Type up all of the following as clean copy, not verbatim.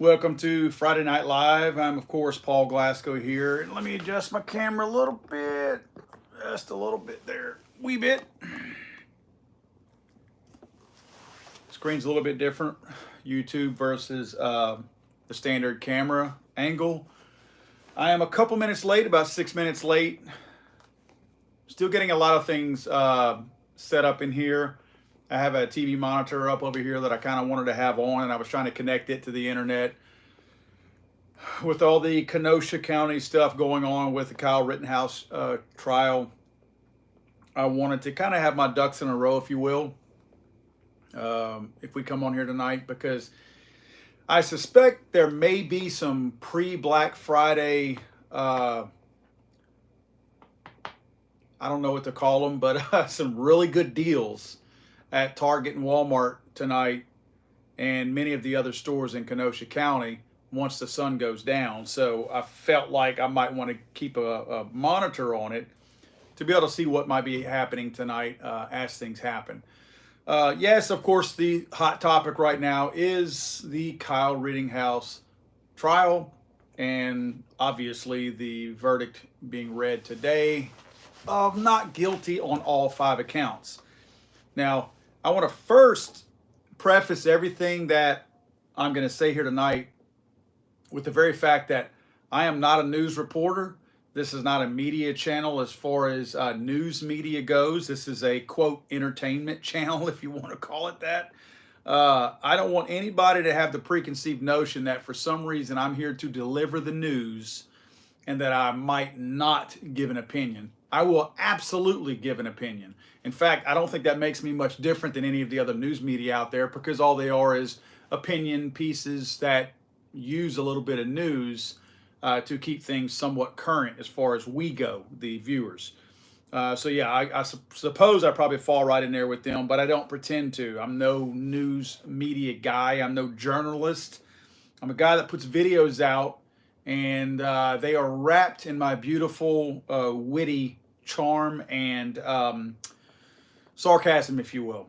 Welcome to Friday Night Live. I'm, of course, Paul Glasgow here. And let me adjust my camera a little bit. Just a little bit there. Wee bit. Screen's a little bit different. YouTube versus the standard camera angle. I am a couple minutes late, about 6 minutes late. Still getting a lot of things set up in here. I have a TV monitor up over here that I kind of wanted to have on, and I was trying to connect it to the internet. With all the Kenosha County stuff going on with the Kyle Rittenhouse trial, I wanted to kind of have my ducks in a row, if you will, if we come on here tonight, because I suspect there may be some pre-Black Friday, I don't know what to call them, but some really good deals at Target and Walmart tonight and many of the other stores in Kenosha County once the sun goes down. So I felt like I might want to keep a monitor on it to be able to see what might be happening tonight as things happen. Yes, of course, the hot topic right now is the Kyle Rittenhouse trial, and obviously the verdict being read today of not guilty on all 5 accounts. Now, I want to first preface everything that I'm going to say here tonight with the very fact that I am not a news reporter. This is not a media channel as far as news media goes. This is a, quote, entertainment channel, if you want to call it that. I don't want anybody to have the preconceived notion that for some reason I'm here to deliver the news and that I might not give an opinion. I will absolutely give an opinion. In fact, I don't think that makes me much different than any of the other news media out there, because all they are is opinion pieces that use a little bit of news to keep things somewhat current as far as we go, the viewers. So yeah, I suppose I probably fall right in there with them, but I don't pretend to. I'm no news media guy. I'm no journalist. I'm a guy that puts videos out, and they are wrapped in my beautiful, witty charm and sarcasm, if you will.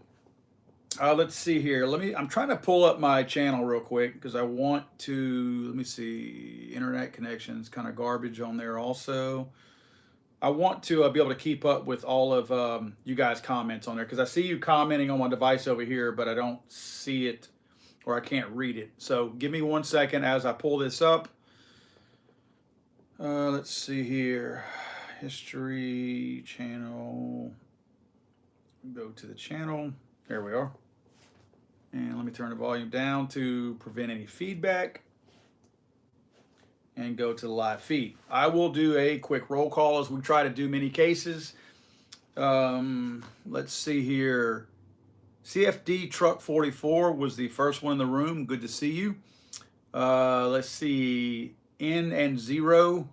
Let's see here. I'm trying to pull up my channel real quick because I want to, let me see, internet connections, kind of garbage on there also. I want to be able to keep up with all of you guys' comments on there, because I see you commenting on my device over here, but I don't see it, or I can't read it. So give me 1 second as I pull this up. Let's see here. History channel. Go to the channel. There we are. And let me turn the volume down to prevent any feedback and go to the live feed. I will do a quick roll call as we try to do many cases. Let's see here. CFD Truck 44 was the first one in the room. Good to see you. Let's see. N and Zero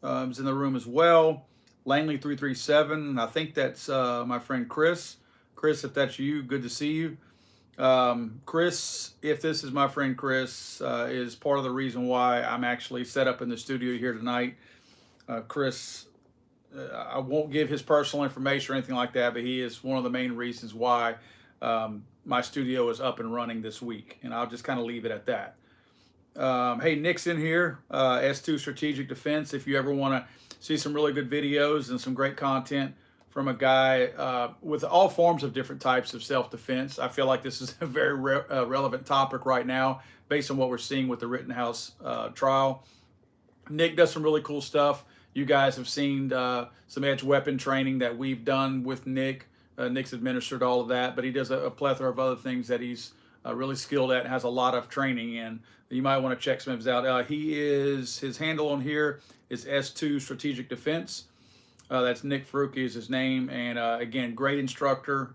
is in the room as well. Langley 337. I think that's my friend Chris. Chris, if that's you, good to see you. Chris, if this is my friend Chris, is part of the reason why I'm actually set up in the studio here tonight. Chris, I won't give his personal information or anything like that, but he is one of the main reasons why my studio is up and running this week, and I'll just kind of leave it at that. Hey, Nick's in here, S2 Strategic Defense. If you ever want to see some really good videos and some great content from a guy with all forms of different types of self-defense, I feel like this is a very relevant topic right now based on what we're seeing with the Rittenhouse trial. Nick does some really cool stuff. You guys have seen some edge weapon training that we've done with Nick. Nick's administered all of that, but he does a plethora of other things that he's really skilled at and has a lot of training in. You might want to check some of his out. His handle on here is S2 Strategic Defense. That's Nick Faruqi is his name. And again, great instructor,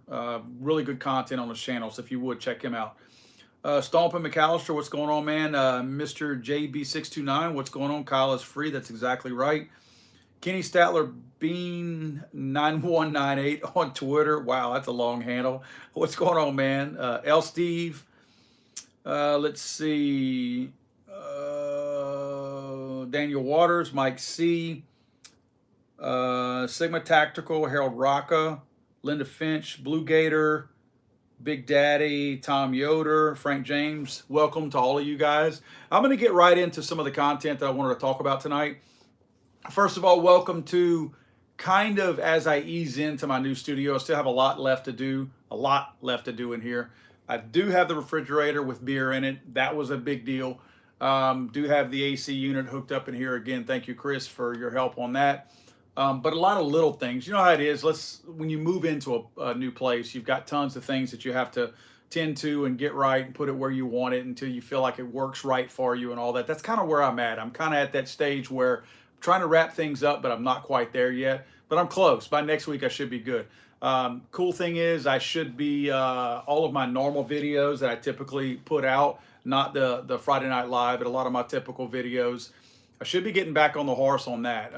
really good content on his channel. So if you would, check him out. Stompin' McAllister, what's going on, man? Mr. JB629, what's going on? Kyle is free. That's exactly right. Kenny Statler Bean 9198 on Twitter. Wow, that's a long handle. What's going on, man? L Steve. Let's see. Daniel Waters, Mike C. Sigma Tactical, Harold Rocca, Linda Finch, Blue Gator, Big Daddy, Tom Yoder, Frank James. Welcome to all of you guys. I'm going to get right into some of the content that I wanted to talk about tonight. First of all, welcome to kind of as I ease into my new studio. I still have a lot left to do, in here. I do have the refrigerator with beer in it. That was a big deal. Do have the AC unit hooked up in here again. Thank you, Chris, for your help on that. But a lot of little things. You know how it is. When you move into a new place, you've got tons of things that you have to tend to and get right and put it where you want it until you feel like it works right for you and all that. That's kind of where I'm at. I'm kind of at that stage where I'm trying to wrap things up, but I'm not quite there yet. But I'm close. By next week, I should be good. Cool thing is I should be all of my normal videos that I typically put out, not the Friday Night Live, but a lot of my typical videos. I should be getting back on the horse on that.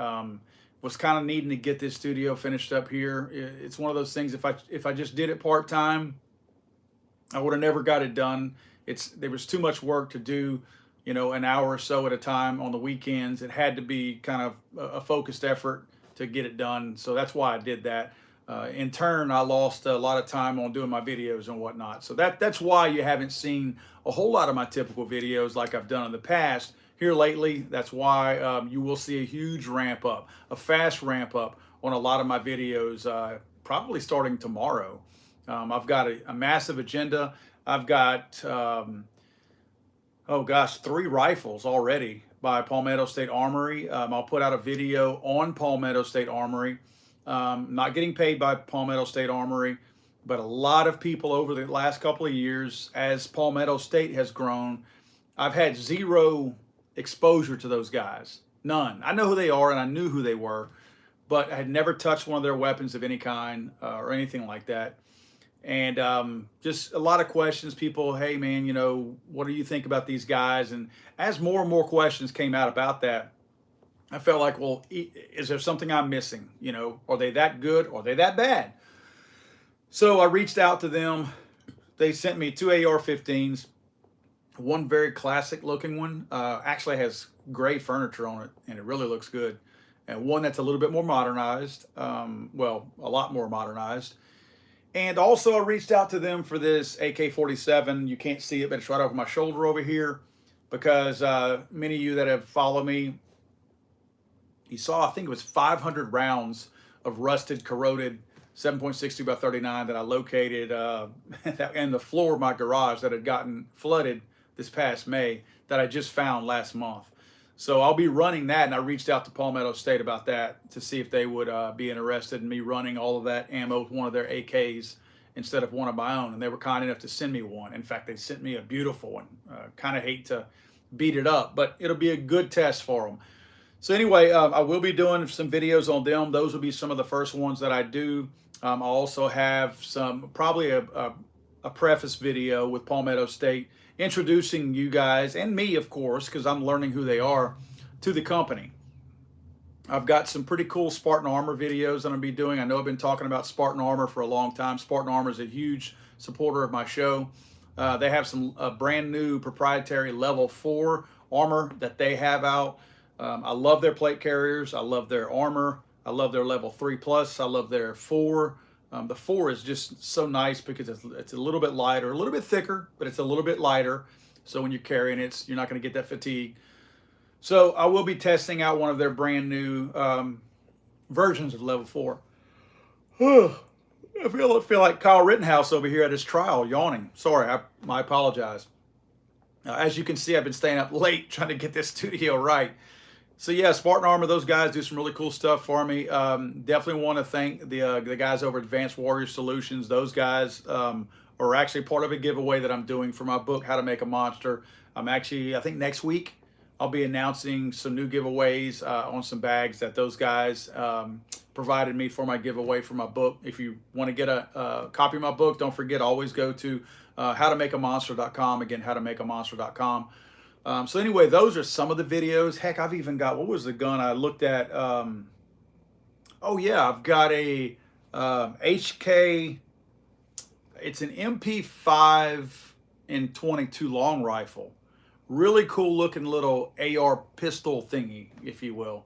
Was kind of needing to get this studio finished up here. It's one of those things, if I just did it part-time, I would have never got it done. There was too much work to do, an hour or so at a time on the weekends. It had to be kind of a focused effort to get it done. So that's why I did that. In turn, I lost a lot of time on doing my videos and whatnot. So that's why you haven't seen a whole lot of my typical videos like I've done in the past here lately. That's why you will see a huge ramp up, a fast ramp up on a lot of my videos, probably starting tomorrow. I've got a massive agenda. I've got, 3 rifles already by Palmetto State Armory. I'll put out a video on Palmetto State Armory. Not getting paid by Palmetto State Armory, but a lot of people over the last couple of years, as Palmetto State has grown, I've had zero exposure to those guys. None. I know who they are and I knew who they were, but I had never touched one of their weapons of any kind or anything like that. And just a lot of questions. People, hey man, what do you think about these guys? And as more and more questions came out about that, I felt like, well, is there something I'm missing? Are they that good? Or are they that bad? So I reached out to them. They sent me 2 AR-15s. One very classic looking one, actually has gray furniture on it, and it really looks good. And one that's a little bit more modernized, a lot more modernized. And also I reached out to them for this AK-47. You can't see it, but it's right over my shoulder over here, because many of you that have followed me, you saw, I think it was 500 rounds of rusted, corroded 7.62 by 39 that I located in the floor of my garage that had gotten flooded this past May, that I just found last month. So I'll be running that, and I reached out to Palmetto State about that to see if they would be interested in me running all of that ammo with one of their AKs instead of one of my own. And they were kind enough to send me one. In fact, they sent me a beautiful one. Kind of hate to beat it up, but it'll be a good test for them. So anyway, I will be doing some videos on them. Those will be some of the first ones that I do. I also have probably a preface video with Palmetto State, introducing you guys, and me of course, because I'm learning who they are, to the company. I've got some pretty cool Spartan Armor videos that I'm going to be doing. I know I've been talking about Spartan Armor for a long time. Spartan Armor is a huge supporter of my show. They have some brand new proprietary level 4 armor that they have out. I love their plate carriers. I love their armor. I love their level 3+. I love their 4. The 4 is just so nice because it's a little bit lighter, a little bit thicker, but it's a little bit lighter. So when you're carrying it, you're not going to get that fatigue. So I will be testing out one of their brand new versions of level 4. I feel like Kyle Rittenhouse over here at his trial, yawning. Sorry, I apologize. As you can see, I've been staying up late trying to get this studio right. So yeah, Spartan Armor, those guys do some really cool stuff for me. Definitely want to thank the guys over at Advanced Warrior Solutions. Those guys are actually part of a giveaway that I'm doing for my book, How to Make a Monster. I think next week, I'll be announcing some new giveaways on some bags that those guys provided me for my giveaway for my book. If you want to get a copy of my book, don't forget, always go to howtomakeamonster.com. Again, howtomakeamonster.com. So anyway, those are some of the videos. Heck, I've even got, what was the gun I looked at? Oh yeah, I've got a HK, it's an MP5 in 22 long rifle. Really cool looking little AR pistol thingy, if you will.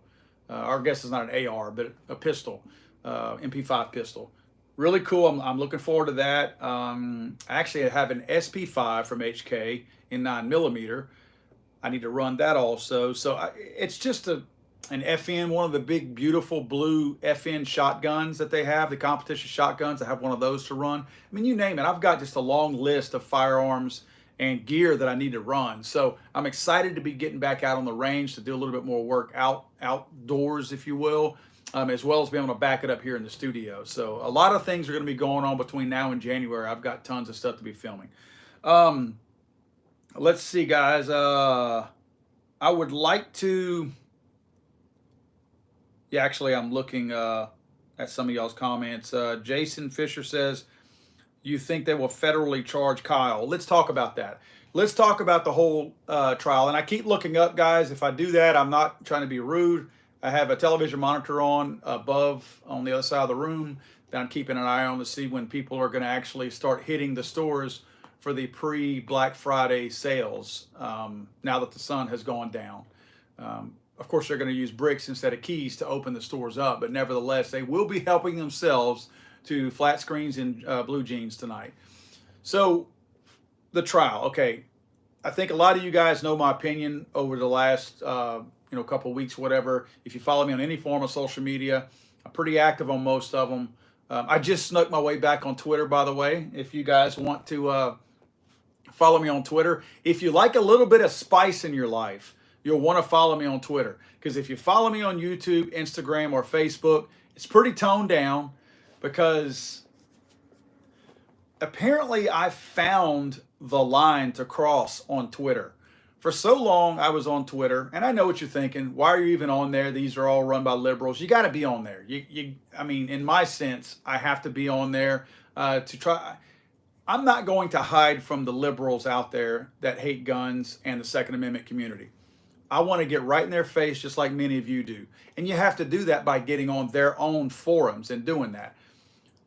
I guess it's not an AR, but a pistol, MP5 pistol. Really cool. I'm looking forward to that. Actually, I have an SP5 from HK in 9 millimeter. I need to run that also. So it's just an FN, one of the big, beautiful blue FN shotguns that they have, the competition shotguns. I have one of those to run. I mean, you name it. I've got just a long list of firearms and gear that I need to run. So I'm excited to be getting back out on the range to do a little bit more work outdoors, if you will, as well as being able to back it up here in the studio. So a lot of things are going to be going on between now and January. I've got tons of stuff to be filming. Let's see, guys. I would like to. Yeah, actually, I'm looking at some of y'all's comments. Jason Fisher says, you think they will federally charge Kyle? Let's talk about that. Let's talk about the whole trial. And I keep looking up, guys. If I do that, I'm not trying to be rude. I have a television monitor on above on the other side of the room that I'm keeping an eye on to see when people are going to actually start hitting the stores for the pre-Black Friday sales now that the sun has gone down. Of course, they're going to use bricks instead of keys to open the stores up, but nevertheless, they will be helping themselves to flat screens and blue jeans tonight. So the trial, okay. I think a lot of you guys know my opinion over the last couple of weeks, whatever. If you follow me on any form of social media, I'm pretty active on most of them. I just snuck my way back on Twitter, by the way. If you guys want to follow me on Twitter, if you like a little bit of spice in your life, you'll want to follow me on Twitter. Because if you follow me on YouTube, Instagram, or Facebook, it's pretty toned down because apparently I found the line to cross on Twitter. For so long, I was on Twitter, and I know what you're thinking. Why are you even on there? These are all run by liberals. You got to be on there. I mean, in my sense, I have to be on there to try. I'm not going to hide from the liberals out there that hate guns and the Second Amendment community. I want to get right in their face just like many of you do. And you have to do that by getting on their own forums and doing that.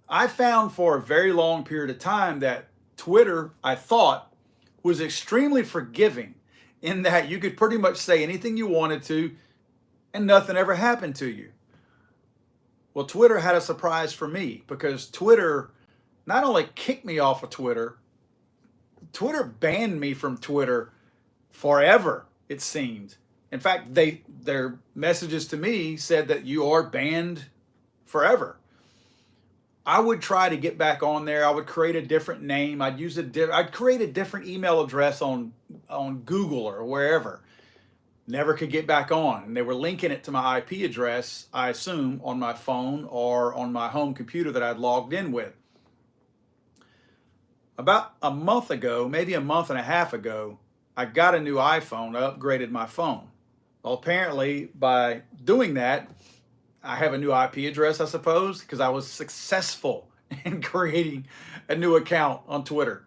I found for a very long period of time that Twitter, I thought, was extremely forgiving in that you could pretty much say anything you wanted to and nothing ever happened to you. Well, Twitter had a surprise for me because Twitter not only kicked me off of Twitter, Twitter banned me from Twitter forever. It seemed. In fact, their messages to me said that you are banned forever. I would try to get back on there. I would create a different name. I'd create a different email address on Google or wherever. Never could get back on. And they were linking it to my IP address, I assume, on my phone or on my home computer that I'd logged in with. About a month ago, maybe a month and a half ago, I got a new iPhone. I upgraded my phone. Well, apparently by doing that, I have a new IP address, I suppose, because I was successful in creating a new account on Twitter.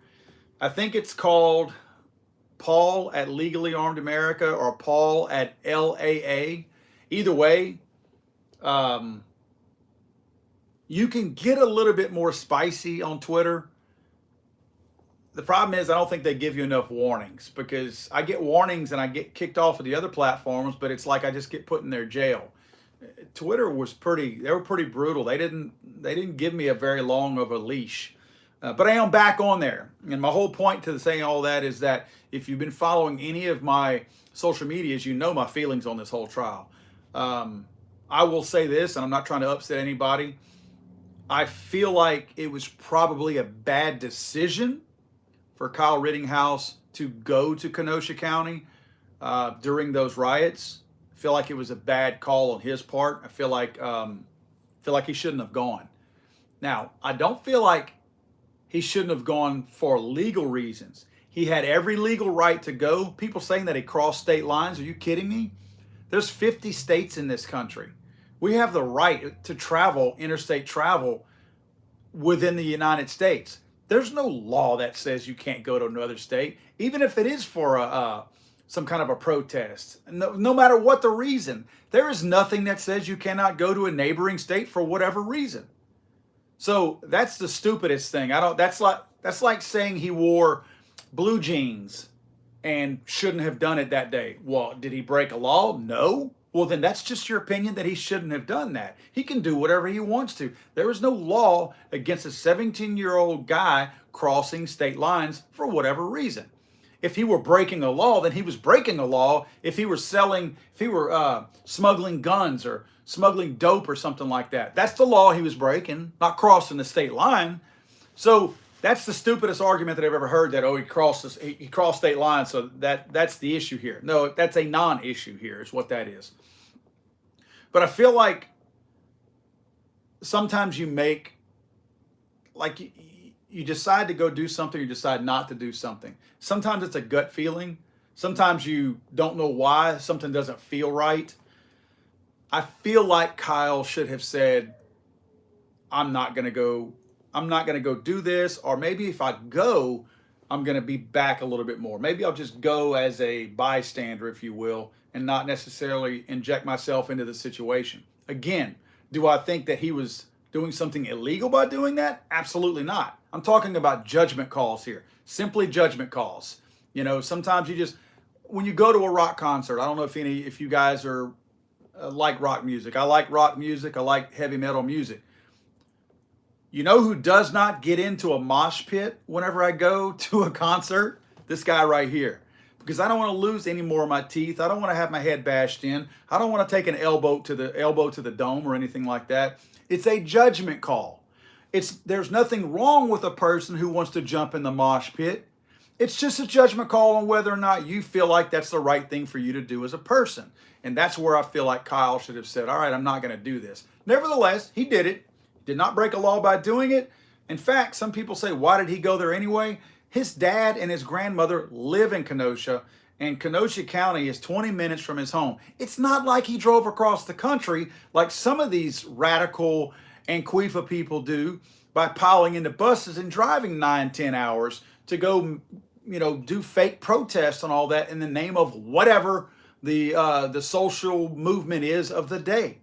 I think it's called Paul at Legally Armed America or Paul at LAA. Either way, you can get a little bit more spicy on Twitter. The problem is I don't think they give you enough warnings because I get warnings and I get kicked off of the other platforms, but it's like I just get put in their jail. Twitter was they were pretty brutal. They didn't give me a very long of a leash. But I am back on there. And my whole point to saying all that is that if you've been following any of my social medias, you know my feelings on this whole trial. I will say this, and I'm not trying to upset anybody. I feel like it was probably a bad decision for Kyle Rittenhouse to go to Kenosha County during those riots. I feel like it was a bad call on his part. I feel like he shouldn't have gone. Now, I don't feel like he shouldn't have gone for legal reasons. He had every legal right to go. People saying that he crossed state lines. Are you kidding me? There's 50 states in this country. We have the right to travel, interstate travel, within the United States. There's no law that says you can't go to another state, even if it is for some kind of a protest. No matter what the reason, there is nothing that says you cannot go to a neighboring state for whatever reason. So that's the stupidest thing. That's like saying he wore blue jeans and shouldn't have done it that day. Well, did he break a law? No. Well, then that's just your opinion that he shouldn't have done that. He can do whatever he wants to. There is no law against a 17-year-old guy crossing state lines for whatever reason. If he were breaking a law, then he was breaking a law. If he were smuggling guns or smuggling dope or something like that, that's the law he was breaking, not crossing the state line. So that's the stupidest argument that I've ever heard, that, oh, he crossed state lines, so that's the issue here. No, that's a non-issue here is what that is. But I feel like sometimes you decide to go do something, you decide not to do something. Sometimes it's a gut feeling. Sometimes you don't know why something doesn't feel right. I feel like Kyle should have said, I'm not going to go do this, or maybe if I go, I'm going to be back a little bit more. Maybe I'll just go as a bystander, if you will, and not necessarily inject myself into the situation. Again, do I think that he was doing something illegal by doing that? Absolutely not. I'm talking about judgment calls here. Simply judgment calls. Sometimes when you go to a rock concert, I don't know if you guys are like rock music. I like rock music. I like heavy metal music. You know who does not get into a mosh pit whenever I go to a concert? This guy right here. Because I don't want to lose any more of my teeth. I don't want to have my head bashed in. I don't want to take an elbow to the dome or anything like that. It's a judgment call. There's nothing wrong with a person who wants to jump in the mosh pit. It's just a judgment call on whether or not you feel like that's the right thing for you to do as a person. And that's where I feel like Kyle should have said, all right, I'm not going to do this. Nevertheless, he did it. Did not break a law by doing it. In fact, some people say, why did he go there anyway? His dad and his grandmother live in Kenosha, and Kenosha County is 20 minutes from his home. It's not like he drove across the country like some of these radical Antifa people do by piling into buses and driving 9-10 hours to go, do fake protests and all that in the name of whatever the social movement is of the day.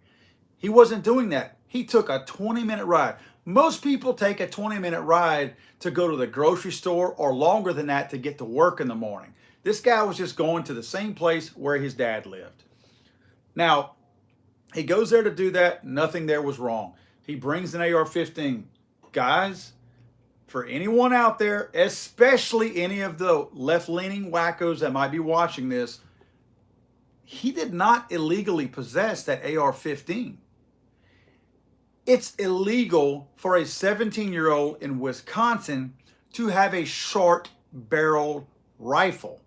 He wasn't doing that. He took a 20-minute ride. Most people take a 20-minute ride to go to the grocery store, or longer than that to get to work in the morning. This guy was just going to the same place where his dad lived. Now, he goes there to do that. Nothing there was wrong. He brings an AR-15. Guys, for anyone out there, especially any of the left-leaning wackos that might be watching this, he did not illegally possess that AR-15. It's illegal for a 17-year-old in Wisconsin to have a short-barreled rifle.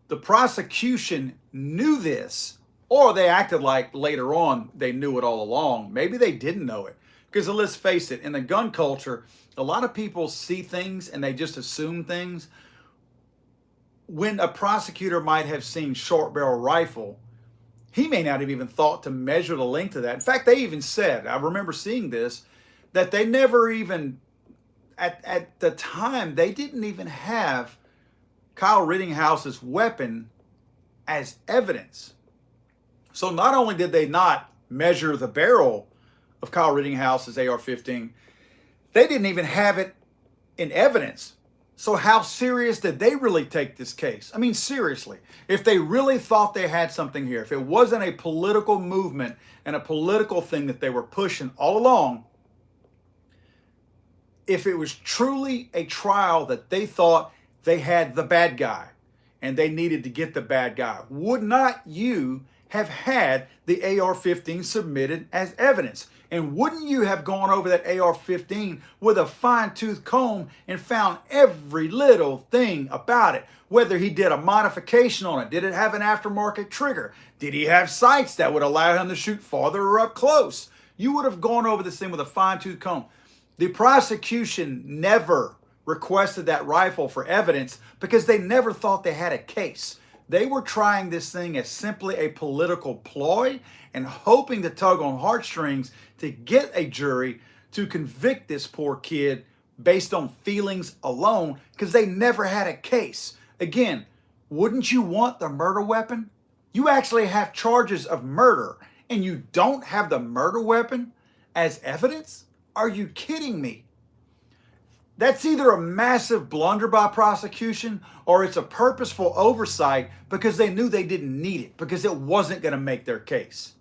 The prosecution knew this, or they acted like later on they knew it all along. Maybe they didn't know it. Because let's face it, in the gun culture, a lot of people see things and they just assume things. When a prosecutor might have seen short-barrel rifle, he may not have even thought to measure the length of that. In fact, they even said, I remember seeing this, that they never even, at the time, they didn't even have Kyle Rittenhouse's weapon as evidence. So not only did they not measure the barrel of Kyle Rittenhouse's AR-15, they didn't even have it in evidence. So how serious did they really take this case? I mean, seriously, if they really thought they had something here, if it wasn't a political movement and a political thing that they were pushing all along, if it was truly a trial that they thought they had the bad guy and they needed to get the bad guy, would not you have had the AR-15 submitted as evidence? And wouldn't you have gone over that AR-15 with a fine-tooth comb and found every little thing about it? Whether he did a modification on it, did it have an aftermarket trigger? Did he have sights that would allow him to shoot farther or up close? You would have gone over this thing with a fine-tooth comb. The prosecution never requested that rifle for evidence because they never thought they had a case. They were trying this thing as simply a political ploy and hoping to tug on heartstrings to get a jury to convict this poor kid based on feelings alone because they never had a case. Again, wouldn't you want the murder weapon? You actually have charges of murder and you don't have the murder weapon as evidence? Are you kidding me? That's either a massive blunder by prosecution or it's a purposeful oversight because they knew they didn't need it, because it wasn't going to make their case.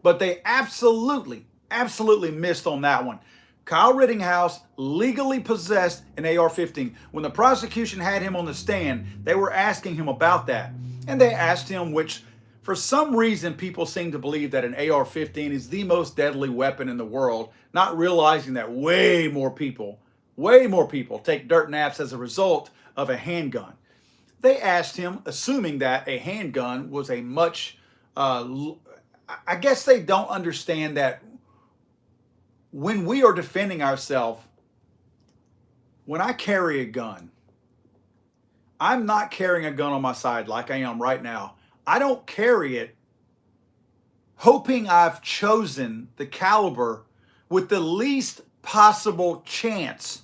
But they absolutely missed on that one. Kyle Rittenhouse legally possessed an AR-15. When the prosecution had him on the stand, they were asking him about that. And they asked him, which for some reason people seem to believe that an AR-15 is the most deadly weapon in the world, not realizing that way more people take dirt naps as a result of a handgun. They asked him, assuming that a handgun was a much, I guess they don't understand that when we are defending ourselves, when I carry a gun, I'm not carrying a gun on my side like I am right now. I don't carry it hoping I've chosen the caliber with the least possible chance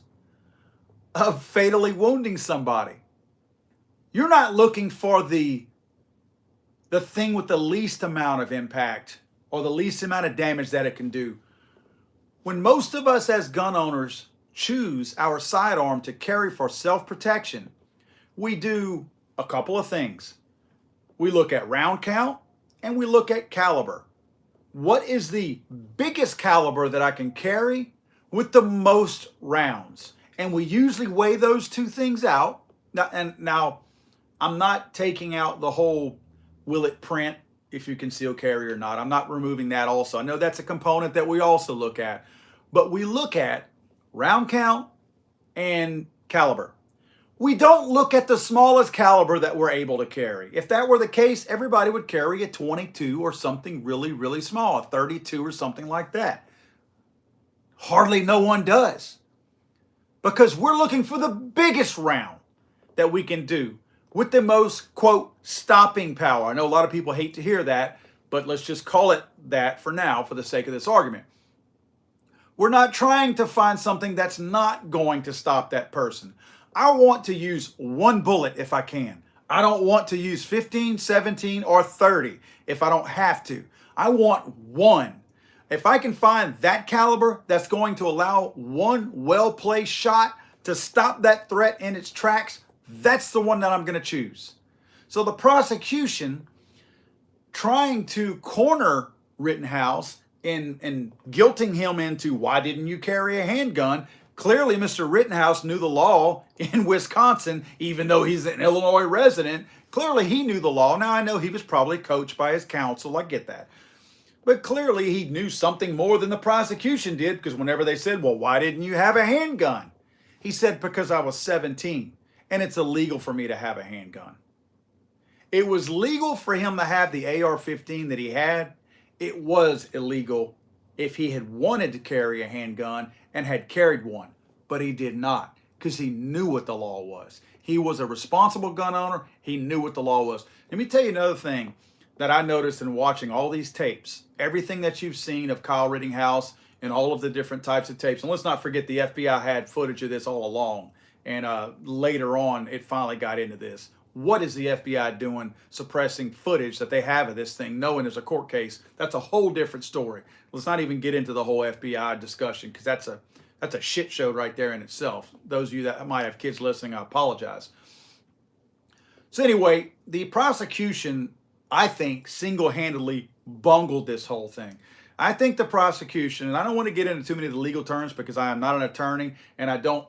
of fatally wounding somebody. You're not looking for the thing with the least amount of impact or the least amount of damage that it can do. When most of us as gun owners choose our sidearm to carry for self-protection, we do a couple of things. We look at round count and we look at caliber. What is the biggest caliber that I can carry with the most rounds? And we usually weigh those two things out. Now I'm not taking out the whole will it print if you conceal carry or not. I'm not removing that also. I know that's a component that we also look at. But we look at round count and caliber. We don't look at the smallest caliber that we're able to carry. If that were the case, everybody would carry a 22 or something really, really small, a 32 or something like that. Hardly no one does. Because we're looking for the biggest round that we can do with the most, quote, stopping power. I know a lot of people hate to hear that, but let's just call it that for now for the sake of this argument. We're not trying to find something that's not going to stop that person. I want to use one bullet if I can. I don't want to use 15, 17, or 30 if I don't have to. I want one. If I can find that caliber that's going to allow one well-placed shot to stop that threat in its tracks, that's the one that I'm going to choose. So the prosecution trying to corner Rittenhouse and guilting him into why didn't you carry a handgun? Clearly, Mr. Rittenhouse knew the law in Wisconsin, even though he's an Illinois resident. Clearly, he knew the law. Now, I know he was probably coached by his counsel. I get that. But clearly, he knew something more than the prosecution did, because whenever they said, well, why didn't you have a handgun? He said, because I was 17, and it's illegal for me to have a handgun. It was legal for him to have the AR-15 that he had. It was illegal if he had wanted to carry a handgun and had carried one, but he did not, because he knew what the law was. He was a responsible gun owner. He knew what the law was. Let me tell you another thing that I noticed in watching all these tapes, everything that you've seen of Kyle Rittenhouse and all of the different types of tapes. And let's not forget the FBI had footage of this all along. And later on, it finally got into this. What is the FBI doing suppressing footage that they have of this thing, knowing there's a court case? That's a whole different story. Let's not even get into the whole FBI discussion, because that's a shit show right there in itself. Those of you that might have kids listening, I apologize. So anyway, the prosecution, I think, single-handedly bungled this whole thing. I think the prosecution, and I don't want to get into too many of the legal terms because I am not an attorney and I don't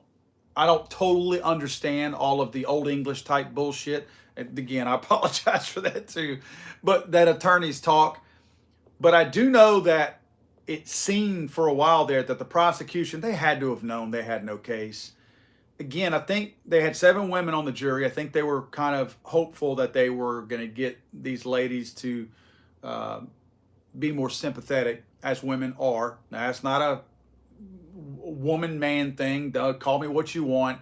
totally understand all of the old English type bullshit. And again, I apologize for that too, but that attorneys talk. But I do know that it seemed for a while there that the prosecution, they had to have known they had no case. Again, I think they had 7 women on the jury. I think they were kind of hopeful that they were going to get these ladies to be more sympathetic, as women are. Now, that's not a woman-man thing. Call me what you want.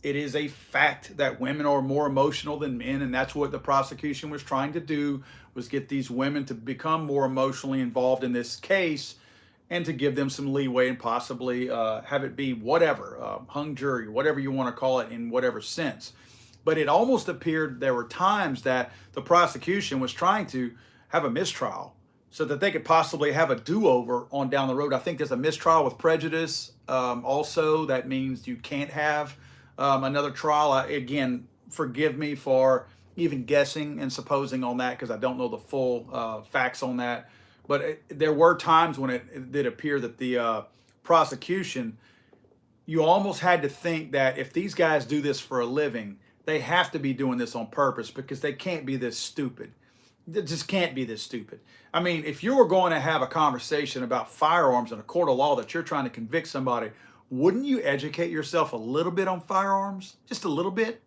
It is a fact that women are more emotional than men, and that's what the prosecution was trying to do, was get these women to become more emotionally involved in this case and to give them some leeway and possibly have it be whatever, hung jury, whatever you want to call it in whatever sense. But it almost appeared there were times that the prosecution was trying to have a mistrial, so that they could possibly have a do-over on down the road. I think there's a mistrial with prejudice. Also, that means you can't have another trial. Again, forgive me for even guessing and supposing on that because I don't know the full facts on that. But there were times when it did appear that the prosecution, you almost had to think that if these guys do this for a living, they have to be doing this on purpose because they can't be this stupid. They just can't be this stupid. I mean, if you were going to have a conversation about firearms in a court of law that you're trying to convict somebody, wouldn't you educate yourself a little bit on firearms? Just a little bit?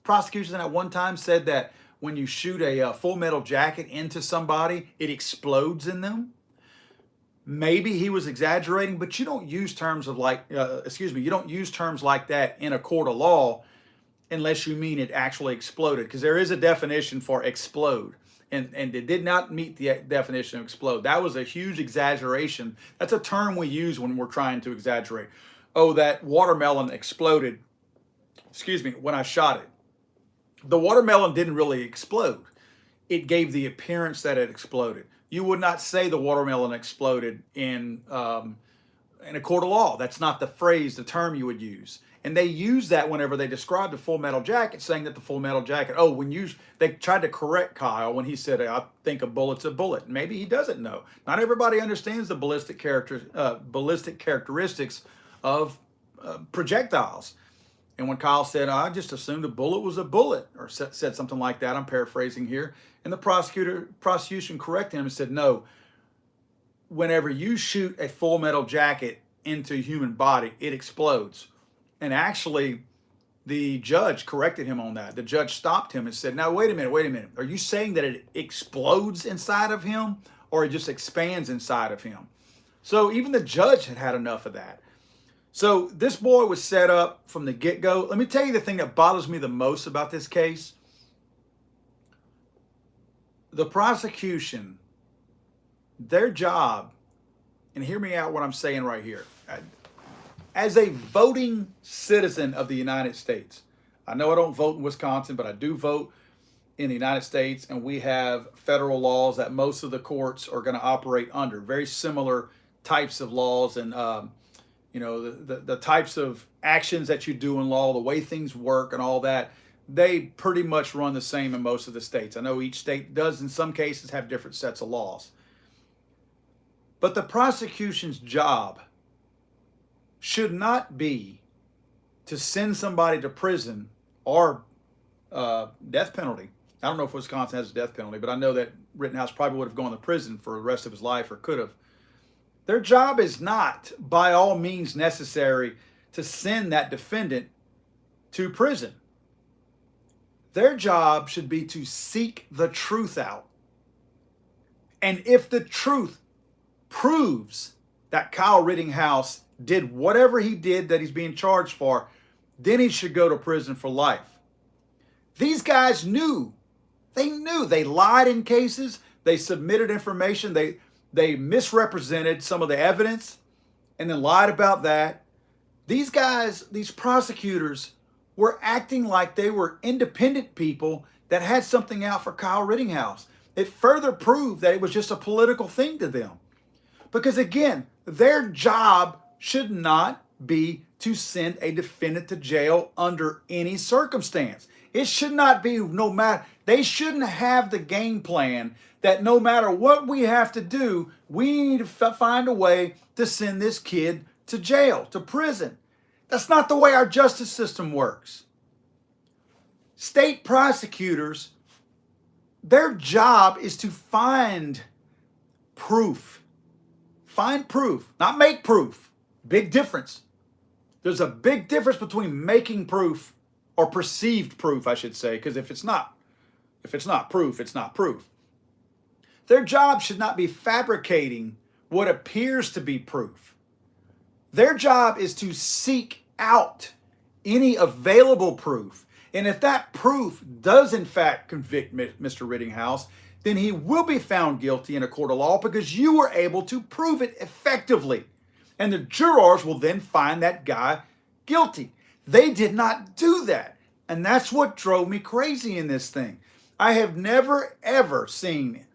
Prosecution at one time said that when you shoot a full metal jacket into somebody, it explodes in them. Maybe he was exaggerating, but you don't use terms of like, you don't use terms like that in a court of law unless you mean it actually exploded, because there is a definition for explode. And it did not meet the definition of explode. That was a huge exaggeration. That's a term we use when we're trying to exaggerate. Oh, that watermelon exploded, when I shot it. The watermelon didn't really explode. It gave the appearance that it exploded. You would not say the watermelon exploded in a court of law. That's not the phrase, the term you would use. And they use that whenever they describe the full metal jacket, saying that the full metal jacket, they tried to correct Kyle when he said, I think a bullet's a bullet. Maybe he doesn't know. Not everybody understands the ballistic characteristics of projectiles. And when Kyle said, I just assumed a bullet was a bullet, or said something like that, I'm paraphrasing here, and the prosecution corrected him and said, no, whenever you shoot a full metal jacket into a human body, it explodes. And actually, the judge corrected him on that. The judge stopped him and said, now, wait a minute. Are you saying that it explodes inside of him or it just expands inside of him? So even the judge had had enough of that. So this boy was set up from the get-go. Let me tell you the thing that bothers me the most about this case. The prosecution, their job, and hear me out what I'm saying right here. As a voting citizen of the United States, I know I don't vote in Wisconsin, but I do vote in the United States, and we have federal laws that most of the courts are going to operate under. Very similar types of laws, and the types of actions that you do in law, the way things work and all that, they pretty much run the same in most of the states. I know each state does in some cases have different sets of laws. But the prosecution's job should not be to send somebody to prison or death penalty. I don't know if Wisconsin has a death penalty, but I know that Rittenhouse probably would have gone to prison for the rest of his life, or could have. Their job is not, by all means necessary, to send that defendant to prison. Their job should be to seek the truth out. And if the truth proves that Kyle Rittenhouse did whatever he did that he's being charged for, then he should go to prison for life. These guys knew. They knew. They lied in cases. They submitted information. They misrepresented some of the evidence and then lied about that. These guys, these prosecutors, were acting like they were independent people that had something out for Kyle Rittenhouse. It further proved that it was just a political thing to them. Because again, their job should not be to send a defendant to jail under any circumstance. It should not be, they shouldn't have the game plan that no matter what we have to do, we need to find a way to send this kid to jail, to prison. That's not the way our justice system works. State prosecutors, their job is to find proof. Find proof, not make proof. Big difference. There's a big difference between making proof, or perceived proof, I should say, because if it's not proof, it's not proof. Their job should not be fabricating what appears to be proof. Their job is to seek out any available proof. And if that proof does in fact convict Mr. Rittenhouse, then he will be found guilty in a court of law because you were able to prove it effectively. And the jurors will then find that guy guilty. They did not do that. And that's what drove me crazy in this thing. I have never, ever seen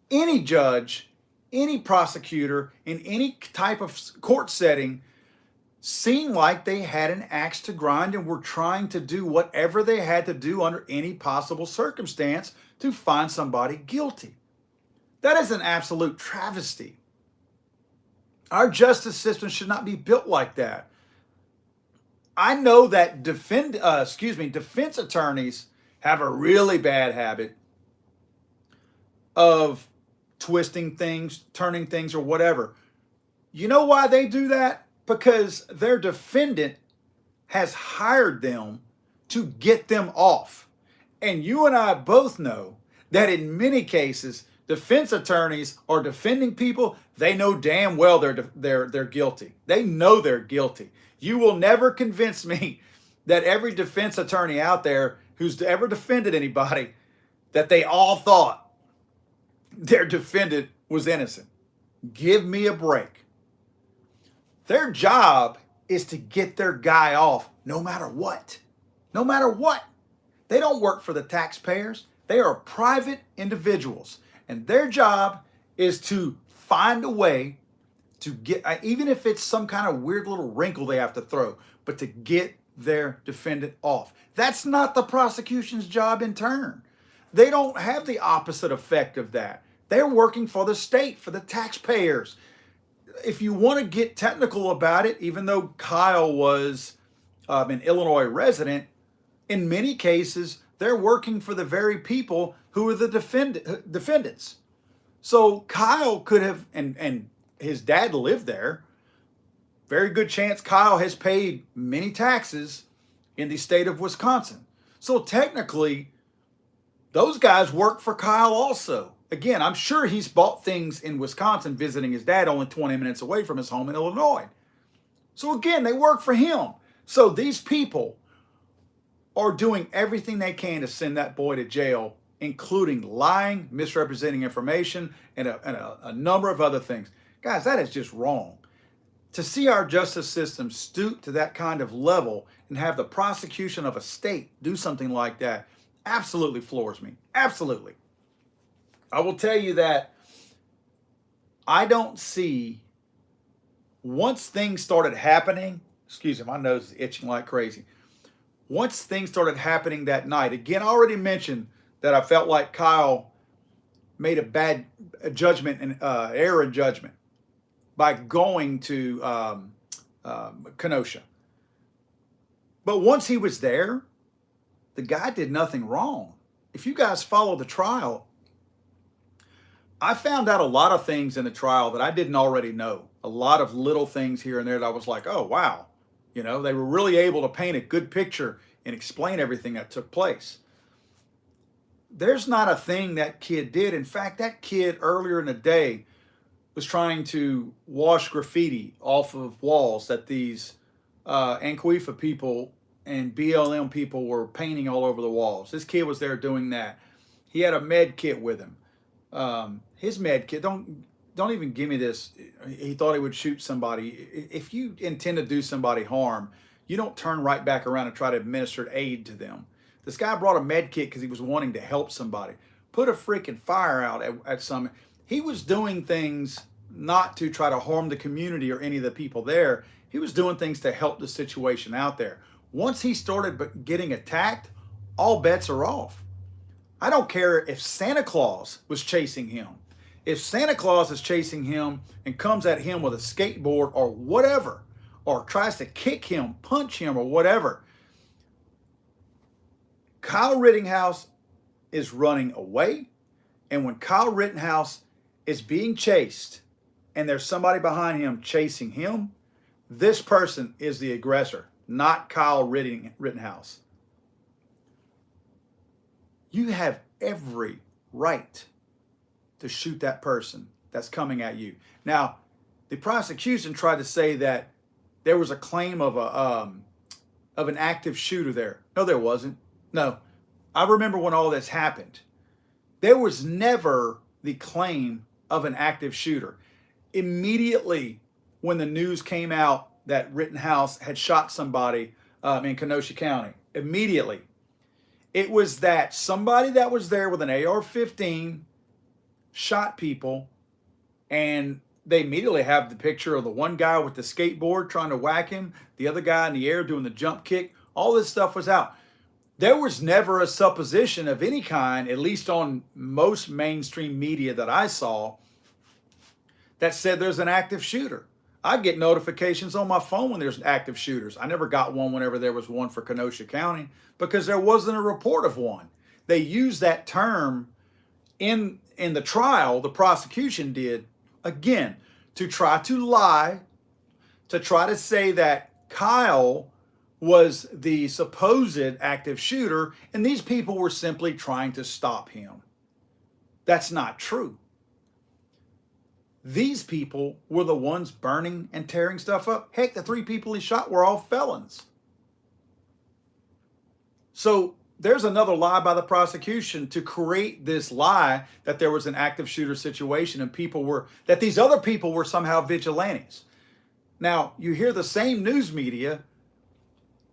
Any judge, any prosecutor in any type of court setting seemed like they had an axe to grind and were trying to do whatever they had to do under any possible circumstance to find somebody guilty. That is an absolute travesty. Our justice system should not be built like that. I know that defense attorneys have a really bad habit of twisting things, turning things, or whatever. You know why they do that? Because their defendant has hired them to get them off. And you and I both know that in many cases, defense attorneys are defending people. They know damn well they're guilty. They know they're guilty. You will never convince me that every defense attorney out there who's ever defended anybody, that they all thought their defendant was innocent. Give me a break. Their job is to get their guy off no matter what. No matter what. They don't work for the taxpayers. They are private individuals. And their job is to find a way to get, even if it's some kind of weird little wrinkle they have to throw, but to get their defendant off. That's not the prosecution's job in turn. They don't have the opposite effect of that. They're working for the state, for the taxpayers. If you want to get technical about it, even though Kyle was an Illinois resident, in many cases, they're working for the very people who are the defendants. So Kyle could have, and his dad lived there. Very good chance Kyle has paid many taxes in the state of Wisconsin. So technically, those guys work for Kyle also. Again, I'm sure he's bought things in Wisconsin visiting his dad only 20 minutes away from his home in Illinois. So again, they work for him. So these people are doing everything they can to send that boy to jail, including lying, misrepresenting information, and a number of other things. Guys, that is just wrong. To see our justice system stoop to that kind of level and have the prosecution of a state do something like that absolutely floors me. Absolutely. I will tell you that I don't see, once things started happening, excuse me, my nose is itching like crazy. Once things started happening that night, again, I already mentioned that I felt like Kyle made a bad judgment and error in judgment by going to Kenosha. But once he was there, the guy did nothing wrong. If you guys follow the trial, I found out a lot of things in the trial that I didn't already know. A lot of little things here and there that I was like, oh, wow. You know, they were really able to paint a good picture and explain everything that took place. There's not a thing that kid did. In fact, that kid earlier in the day was trying to wash graffiti off of walls that these Anquifa people and BLM people were painting all over the walls. This kid was there doing that. He had a med kit with him. His med kit, don't even give me this. He thought he would shoot somebody. If you intend to do somebody harm, you don't turn right back around and try to administer aid to them. This guy brought a med kit because he was wanting to help somebody. Put a freaking fire out at some. He was doing things not to try to harm the community or any of the people there. He was doing things to help the situation out there. Once he started getting attacked, all bets are off. I don't care if Santa Claus was chasing him. If Santa Claus is chasing him and comes at him with a skateboard or whatever, or tries to kick him, punch him, or whatever, Kyle Rittenhouse is running away. And when Kyle Rittenhouse is being chased and there's somebody behind him chasing him, this person is the aggressor, not Kyle Rittenhouse. You have every right to shoot that person that's coming at you. Now, the prosecution tried to say that there was a claim of an active shooter there. No, there wasn't. No. I remember when all this happened. There was never the claim of an active shooter. Immediately when the news came out that Rittenhouse had shot somebody in Kenosha County, immediately, it was that somebody that was there with an AR-15 shot people, and they immediately have the picture of the one guy with the skateboard trying to whack him, the other guy in the air doing the jump kick. All this stuff was out. There was never a supposition of any kind, at least on most mainstream media that I saw, that said there's an active shooter. I get notifications on my phone when there's active shooters. I never got one whenever there was one for Kenosha County because there wasn't a report of one. They used that term in the trial, the prosecution did, again, to try to lie, to try to say that Kyle was the supposed active shooter and these people were simply trying to stop him. That's not true. These people were the ones burning and tearing stuff up. Heck, the 3 people he shot were all felons. So there's another lie by the prosecution to create this lie that there was an active shooter situation and that these other people were somehow vigilantes. Now, you hear the same news media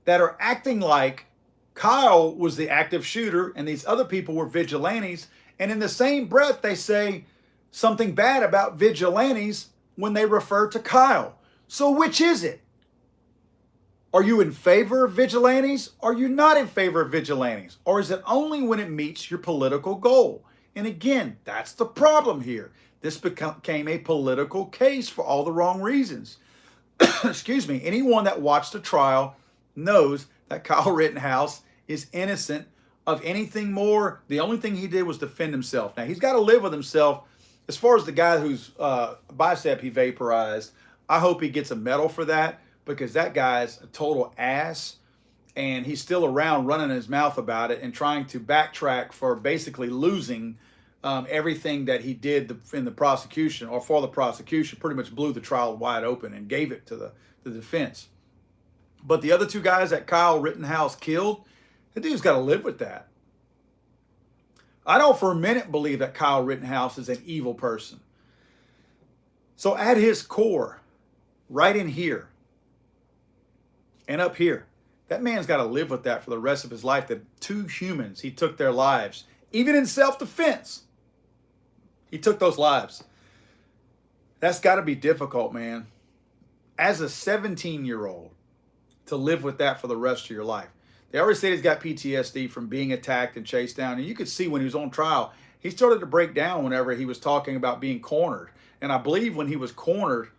that are acting like Kyle was the active shooter and these other people were vigilantes, and in the same breath they say something bad about vigilantes when they refer to Kyle. So which is it? Are you in favor of vigilantes? Are you not in favor of vigilantes? Or is it only when it meets your political goal? And again, that's the problem here. This became a political case for all the wrong reasons. Excuse me. Anyone that watched the trial knows that Kyle Rittenhouse is innocent of anything more. The only thing he did was defend himself. Now, he's got to live with himself. As far as the guy whose bicep he vaporized, I hope he gets a medal for that, because that guy's a total ass, and he's still around running his mouth about it and trying to backtrack for basically losing everything that he did in the prosecution, or for the prosecution. Pretty much blew the trial wide open and gave it to the defense. But the other 2 guys that Kyle Rittenhouse killed, the dude's got to live with that. I don't for a minute believe that Kyle Rittenhouse is an evil person. So at his core, right in here and up here, that man's got to live with that for the rest of his life, that 2 humans, he took their lives. Even in self-defense, he took those lives. That's got to be difficult, man. As a 17-year-old, to live with that for the rest of your life. They already said he's got PTSD from being attacked and chased down. And you could see when he was on trial, he started to break down whenever he was talking about being cornered. And I believe when he was cornered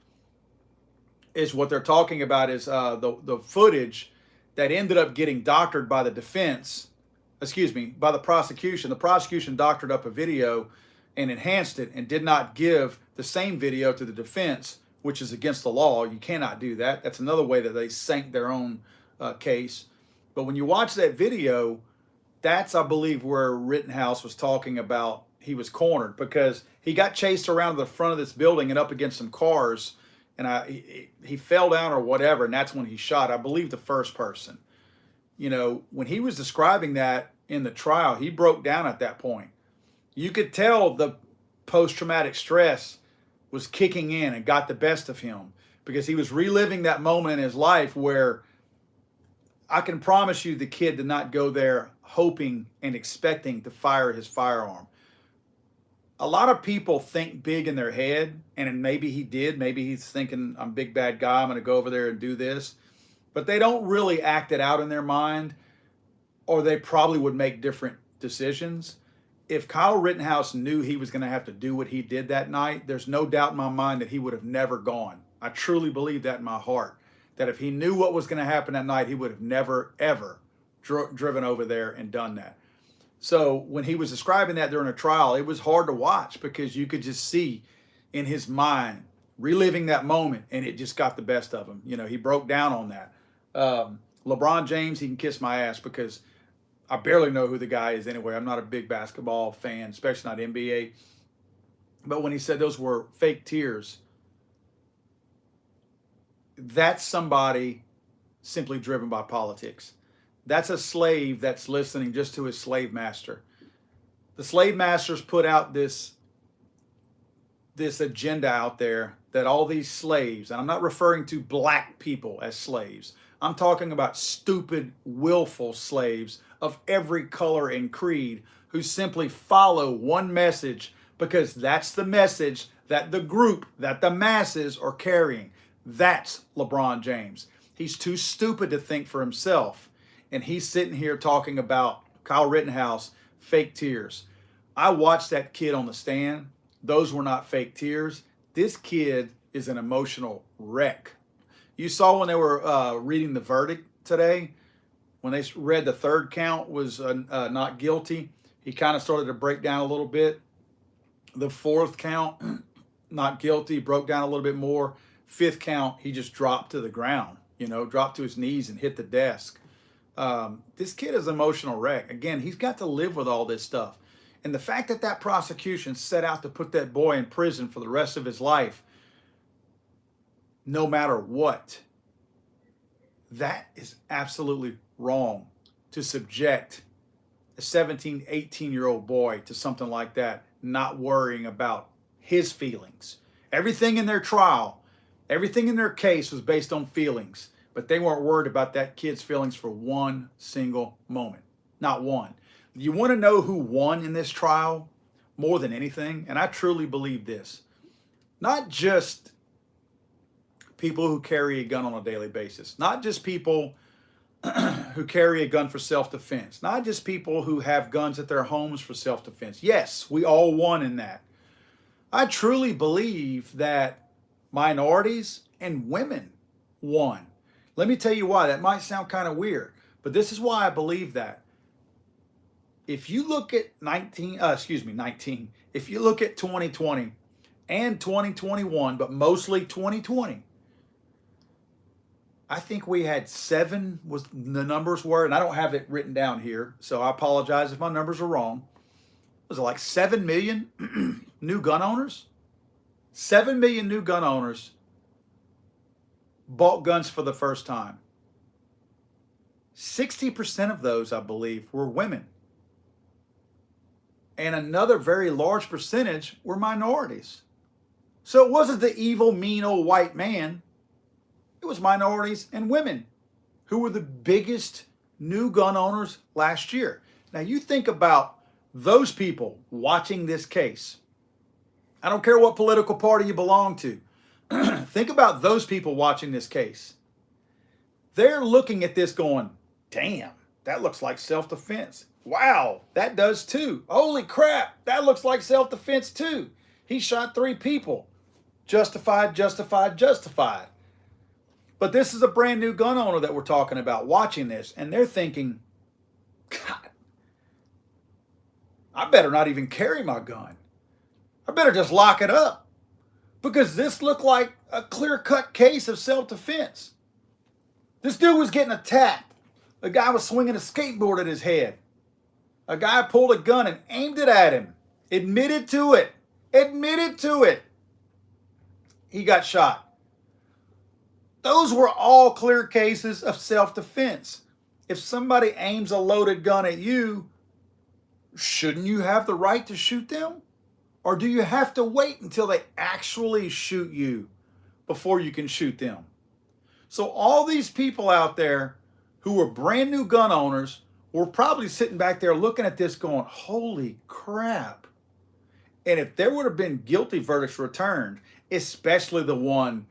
is what they're talking about is the footage that ended up getting doctored by the defense, by the prosecution. The prosecution doctored up a video and enhanced it and did not give the same video to the defense, which is against the law. You cannot do that. That's another way that they sank their own case. But when you watch that video, that's, I believe, where Rittenhouse was talking about he was cornered, because he got chased around the front of this building and up against some cars, and he fell down or whatever, and that's when he shot, I believe, the first person. You know, when he was describing that in the trial, he broke down at that point. You could tell the post-traumatic stress was kicking in and got the best of him, because he was reliving that moment in his life where I can promise you the kid did not go there hoping and expecting to fire his firearm. A lot of people think big in their head, and maybe he did. Maybe he's thinking, I'm a big bad guy, I'm going to go over there and do this. But they don't really act it out in their mind, or they probably would make different decisions. If Kyle Rittenhouse knew he was going to have to do what he did that night, there's no doubt in my mind that he would have never gone. I truly believe that in my heart, that if he knew what was going to happen that night, he would have never, ever driven over there and done that. So when he was describing that during a trial, it was hard to watch, because you could just see in his mind reliving that moment, and it just got the best of him. You know, he broke down on that. LeBron James, he can kiss my ass, because I barely know who the guy is anyway. I'm not a big basketball fan, especially not NBA. But when he said those were fake tears, that's somebody simply driven by politics. That's a slave that's listening just to his slave master. The slave masters put out this agenda out there that all these slaves, and I'm not referring to black people as slaves, I'm talking about stupid, willful slaves of every color and creed who simply follow one message because that's the message that the group, that the masses are carrying. That's LeBron James. He's too stupid to think for himself. And he's sitting here talking about Kyle Rittenhouse, fake tears. I watched that kid on the stand. Those were not fake tears. This kid is an emotional wreck. You saw when they were reading the verdict today, when they read the third count was not guilty, he kind of started to break down a little bit. The fourth count, not guilty, broke down a little bit more. Fifth count, he just dropped to the ground, dropped to his knees and hit the desk. This kid is an emotional wreck. Again, he's got to live with all this stuff. And the fact that that prosecution set out to put that boy in prison for the rest of his life, no matter what, that is absolutely wrong, to subject a 17, 18-year-old boy to something like that, not worrying about his feelings. Everything in their trial, everything in their case was based on feelings, but they weren't worried about that kid's feelings for one single moment. Not one. You want to know who won in this trial more than anything? And I truly believe this. Not just people who carry a gun on a daily basis, not just people who carry a gun for self-defense, not just people who have guns at their homes for self-defense. Yes, we all won in that. I truly believe that minorities and women won. Let me tell you why. That might sound kind of weird, but this is why I believe that. If you look at if you look at 2020 and 2021, but mostly 2020, I think we had 7 was the numbers were, and I don't have it written down here, so I apologize if my numbers are wrong. Was it like 7 million new gun owners? 7 million new gun owners bought guns for the first time. 60% of those, I believe, were women. And another very large percentage were minorities. So it wasn't the evil, mean old white man. It was minorities and women who were the biggest new gun owners last year. Now you think about those people watching this case. I don't care what political party you belong to. Think about those people watching this case. They're looking at this going, damn, that looks like self-defense. Wow, that does too. Holy crap, that looks like self-defense too. He shot 3 people. Justified, justified, justified. But this is a brand new gun owner that we're talking about watching this, and they're thinking, God, I better not even carry my gun. I better just lock it up, because this looked like a clear-cut case of self-defense. This dude was getting attacked. A guy was swinging a skateboard at his head. A guy pulled a gun and aimed it at him. Admitted to it. Admitted to it. He got shot. Those were all clear cases of self-defense. If somebody aims a loaded gun at you, shouldn't you have the right to shoot them? Or do you have to wait until they actually shoot you before you can shoot them? So all these people out there who were brand new gun owners were probably sitting back there looking at this going, holy crap. And if there would have been guilty verdicts returned, especially the one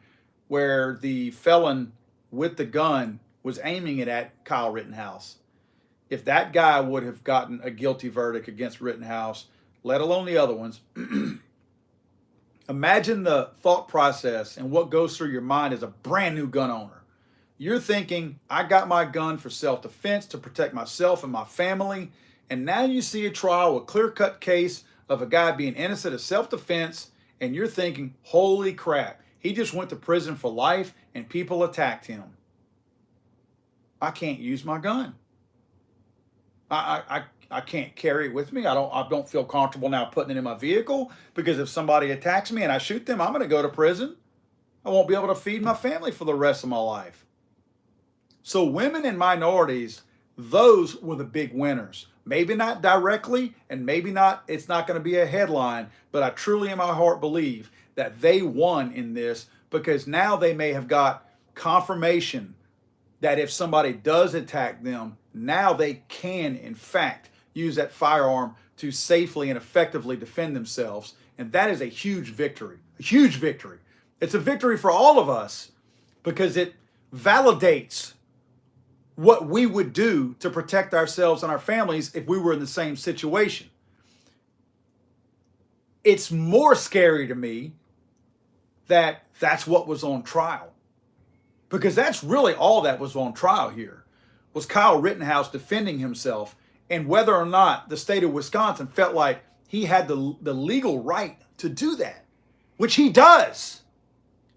where the felon with the gun was aiming it at Kyle Rittenhouse, if that guy would have gotten a guilty verdict against Rittenhouse, let alone the other ones, imagine the thought process and what goes through your mind as a brand new gun owner. You're thinking, I got my gun for self-defense to protect myself and my family. And now you see a trial, a clear-cut case of a guy being innocent of self-defense, and you're thinking, holy crap, he just went to prison for life and people attacked him. I can't use my gun. I can't carry it with me. I don't feel comfortable now putting it in my vehicle, because if somebody attacks me and I shoot them, I'm going to go to prison. I won't be able to feed my family for the rest of my life. So women and minorities, those were the big winners. Maybe not directly, and maybe not, it's not going to be a headline, but I truly in my heart believe that they won in this, because now they may have got confirmation that if somebody does attack them, now they can, in fact, use that firearm to safely and effectively defend themselves. And that is a huge victory, a huge victory. It's a victory for all of us because it validates what we would do to protect ourselves and our families if we were in the same situation. It's more scary to me that that's what was on trial, because that's really all that was on trial here was Kyle Rittenhouse defending himself, and whether or not the state of Wisconsin felt like he had the legal right to do that, which he does.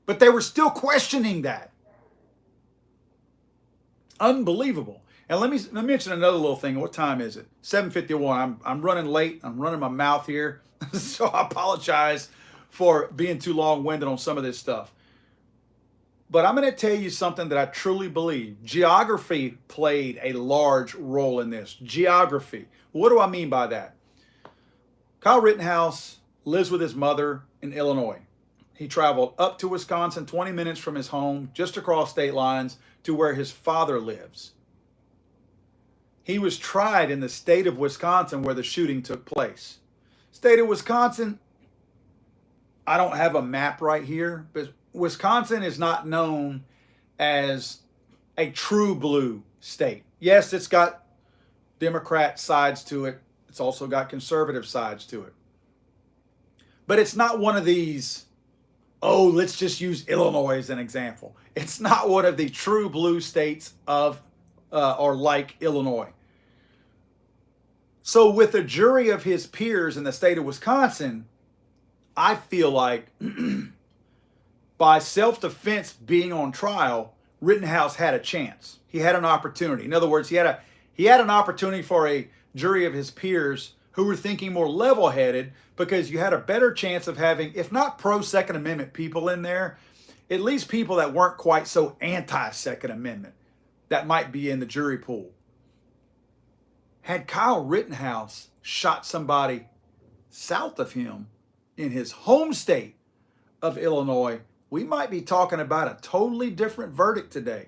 But they were still questioning that. Unbelievable. And let me mention another little thing. What time is it? 7:51. I'm running late. I'm running my mouth here. So I apologize for being too long-winded on some of this stuff. But I'm going to tell you something that I truly believe. Geography played a large role in this. Geography. What do I mean by that? Kyle Rittenhouse lives with his mother in Illinois. He traveled up to Wisconsin, 20 minutes from his home, just across state lines, to where his father lives. He was tried in the state of Wisconsin where the shooting took place. State of Wisconsin, I don't have a map right here, but Wisconsin is not known as a true blue state. Yes, it's got Democrat sides to it. It's also got conservative sides to it. But it's not one of these, oh, let's just use Illinois as an example. It's not one of the true blue states of or like Illinois. So with a jury of his peers in the state of Wisconsin, I feel like by self-defense being on trial, Rittenhouse had a chance. He had an opportunity. In other words, he had an opportunity for a jury of his peers who were thinking more level-headed, because you had a better chance of having, if not pro-Second Amendment people in there, at least people that weren't quite so anti-Second Amendment that might be in the jury pool. Had Kyle Rittenhouse shot somebody south of him in his home state of Illinois, we might be talking about a totally different verdict today.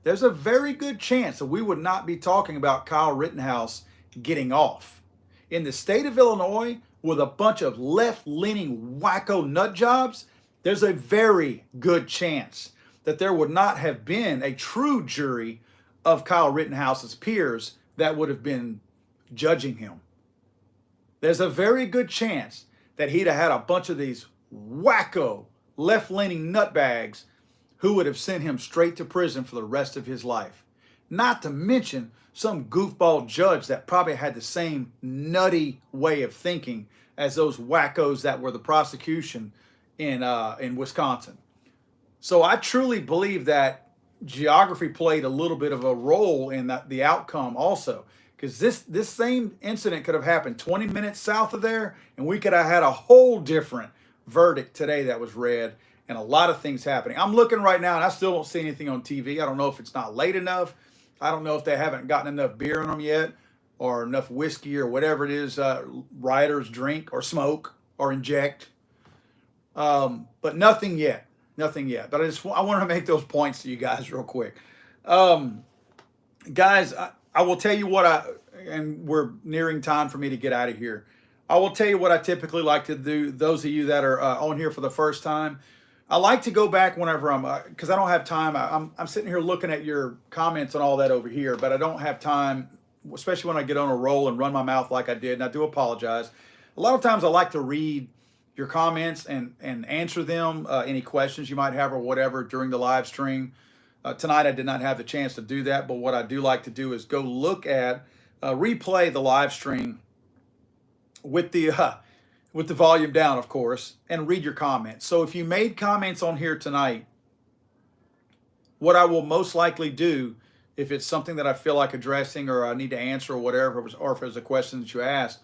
There's a very good chance that we would not be talking about Kyle Rittenhouse getting off. In the state of Illinois, with a bunch of left-leaning wacko nut jobs, there's a very good chance that there would not have been a true jury of Kyle Rittenhouse's peers that would have been judging him. There's a very good chance that he'd have had a bunch of these wacko left-leaning nutbags who would have sent him straight to prison for the rest of his life. Not to mention some goofball judge that probably had the same nutty way of thinking as those wackos that were the prosecution in Wisconsin. So I truly believe that geography played a little bit of a role in the outcome also, because this same incident could have happened 20 minutes south of there, and we could have had a whole different verdict today that was read, and a lot of things happening. I'm looking right now, and I still don't see anything on TV. I don't know if it's not late enough. I don't know if they haven't gotten enough beer in them yet, or enough whiskey, or whatever it is rioters drink or smoke or inject. But nothing yet. Nothing yet. But I want to make those points to you guys real quick. Guys, I will tell you what and we're nearing time for me to get out of here. I will tell you what I typically like to do. Those of you that are on here for the first time, I like to go back whenever because I don't have time. I'm sitting here looking at your comments and all that over here, but I don't have time, especially when I get on a roll and run my mouth like I did, and I do apologize. A lot of times I like to read your comments and answer them, any questions you might have or whatever during the live stream. Tonight I did not have the chance to do that, but what I do like to do is go look at, replay the live stream with the volume down, of course, and read your comments. So if you made comments on here tonight, what I will most likely do, if it's something that I feel like addressing or I need to answer or whatever, or if there's a question that you asked,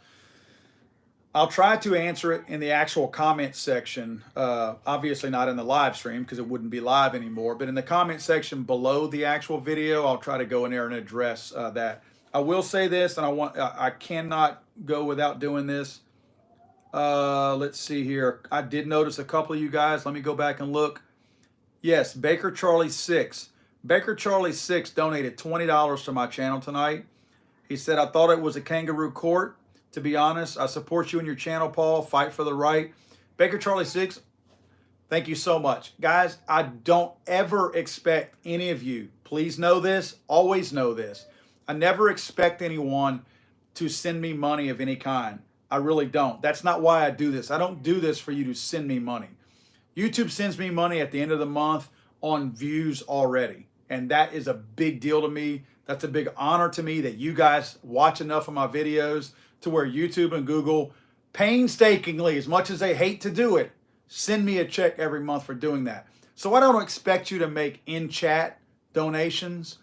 I'll try to answer it in the actual comment section. Obviously not in the live stream because it wouldn't be live anymore, but in the comment section below the actual video, I'll try to go in there and address that. I will say this, and I cannot go without doing this. Let's see here. I did notice a couple of you guys. Let me go back and look. Yes, Baker Charlie 6. Baker Charlie 6 donated $20 to my channel tonight. He said, I thought it was a kangaroo court. to be honest. I support you and your channel, Paul. Fight for the right. Baker Charlie 6, thank you so much. Guys, I don't ever expect any of you, please know this, always know this. I never expect anyone to send me money of any kind. I really don't. That's not why I do this. I don't do this for you to send me money. YouTube sends me money at the end of the month on views already. And that is a big deal to me. That's a big honor to me that you guys watch enough of my videos to where YouTube and Google painstakingly, as much as they hate to do it, send me a check every month for doing that. So I don't expect you to make in-chat donations,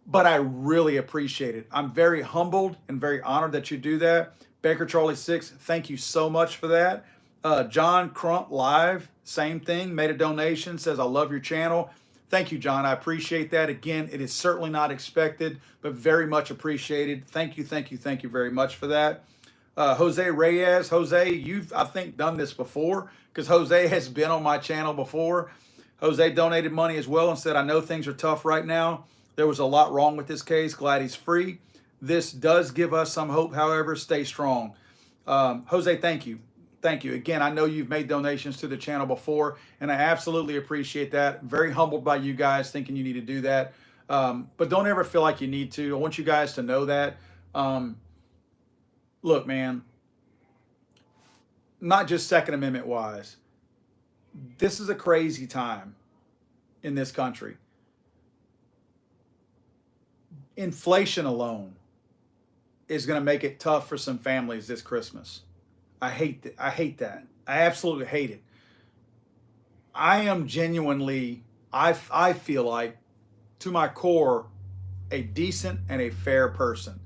but I really appreciate it. I'm very humbled and very honored that you do that. Baker Charlie 6, thank you so much for that. John Crump Live, same thing, made a donation, says, I love your channel. Thank you, John. I appreciate that. Again, it is certainly not expected, but very much appreciated. Thank you, thank you, thank you very much for that. Jose Reyes, Jose, you've, I think, done this before because Jose has been on my channel before. Jose donated money as well and said, I know things are tough right now. There was a lot wrong with this case. Glad he's free. This does give us some hope, however. Stay strong. Jose, thank you. Thank you. Again, I know you've made donations to the channel before, and I absolutely appreciate that. Very humbled by you guys thinking you need to do that. But don't ever feel like you need to. I want you guys to know that. Look, man, not just Second Amendment wise, this is a crazy time in this country. Inflation alone is going to make it tough for some families this Christmas. I hate that. I hate that. I absolutely hate it. I am genuinely, I feel like, to my core, a decent and a fair person.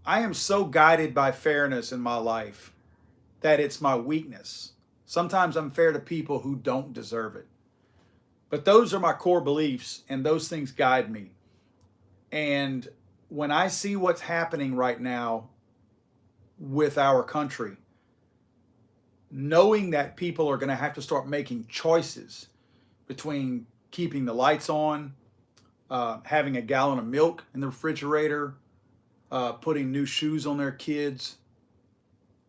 I am so guided by fairness in my life that it's my weakness. Sometimes I'm fair to people who don't deserve it. But those are my core beliefs, and those things guide me. And when I see what's happening right now with our country, knowing that people are going to have to start making choices between keeping the lights on, having a gallon of milk in the refrigerator, putting new shoes on their kids,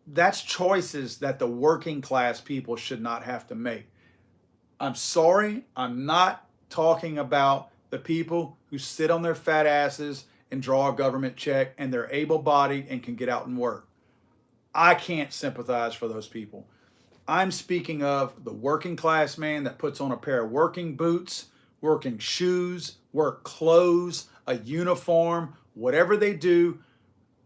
that's choices that the working class people should not have to make. I'm sorry, I'm not talking about the people who sit on their fat asses and draw a government check and they're able-bodied and can get out and work. I can't sympathize for those people. I'm speaking of the working class man that puts on a pair of working boots, working shoes, work clothes, a uniform, whatever they do.